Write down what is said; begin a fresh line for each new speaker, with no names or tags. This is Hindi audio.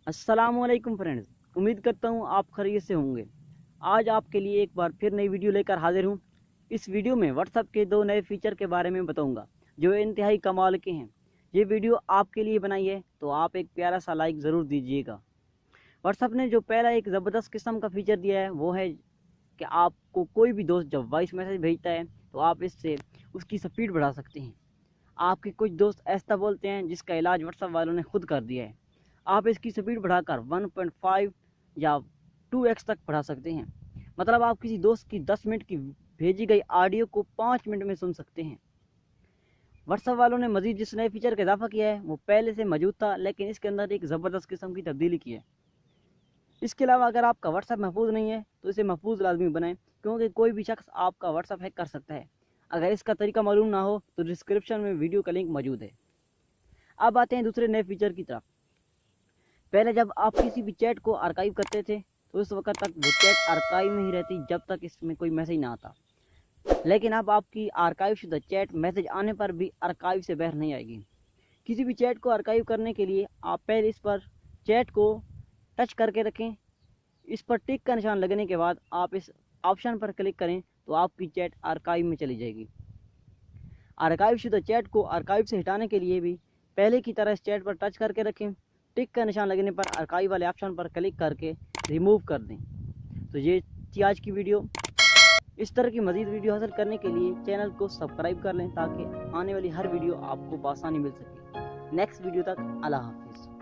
अस्सलामुअलैकुम फ्रेंड्स, उम्मीद करता हूँ आप खैरियत से होंगे। आज आपके लिए एक बार फिर नई वीडियो लेकर हाजिर हूँ। इस वीडियो में व्हाट्सएप के 2 नए फीचर के बारे में बताऊँगा जो इंतहाई कमाल के हैं। ये वीडियो आपके लिए बनाई है तो आप एक प्यारा सा लाइक ज़रूर दीजिएगा। व्हाट्सएप ने जो पहला एक ज़बरदस्त किस्म का फीचर दिया है वो है कि आपको कोई भी दोस्त जब वॉइस मैसेज भेजता है तो आप इससे उसकी स्पीड बढ़ा सकते हैं। आपके कुछ दोस्त ऐसा बोलते हैं जिसका इलाज व्हाट्सएप वालों ने खुद कर दिया है। आप इसकी स्पीड बढ़ाकर 1.5 या 2x तक बढ़ा सकते हैं। मतलब आप किसी दोस्त की 10 मिनट की भेजी गई ऑडियो को 5 मिनट में सुन सकते हैं। व्हाट्सएप वालों ने मजीद जिस नए फीचर का इजाफा किया है वो पहले से मौजूद था, लेकिन इसके अंदर एक ज़बरदस्त किस्म की तब्दीली की है। इसके अलावा अगर आपका व्हाट्सएप महफूज नहीं है तो इसे महफूज लाजमी बनाएं, क्योंकि कोई भी शख्स आपका व्हाट्सएप हैक कर सकता है। अगर इसका तरीका मालूम ना हो तो डिस्क्रिप्शन में वीडियो का लिंक मौजूद है। अब आते हैं दूसरे नए फीचर की तरफ। पहले जब आप किसी भी चैट को आर्काइव करते थे तो उस वक्त तक वो चैट आर्काइव में ही रहती जब तक इसमें कोई मैसेज ना आता, लेकिन अब आपकी आर्काइव शुदा चैट मैसेज आने पर भी आर्काइव से बाहर नहीं आएगी। किसी भी चैट को आर्काइव करने के लिए आप पहले इस पर चैट को टच करके रखें। इस पर टिक का निशान लगने के बाद आप इस ऑप्शन पर क्लिक करें तो आपकी चैट आर्काइव में चली जाएगी। आर्काइव शुदा चैट को आर्काइव से हटाने के लिए भी पहले की तरह इस चैट पर टच करके रखें। टिक का निशान लगने पर आर्काइव वाले ऑप्शन पर क्लिक करके रिमूव कर दें। तो ये थी आज की वीडियो। इस तरह की मज़ीद वीडियो हासिल करने के लिए चैनल को सब्सक्राइब कर लें ताकि आने वाली हर वीडियो आपको आसानी मिल सके। नेक्स्ट वीडियो तक अल्लाह हाफिज़।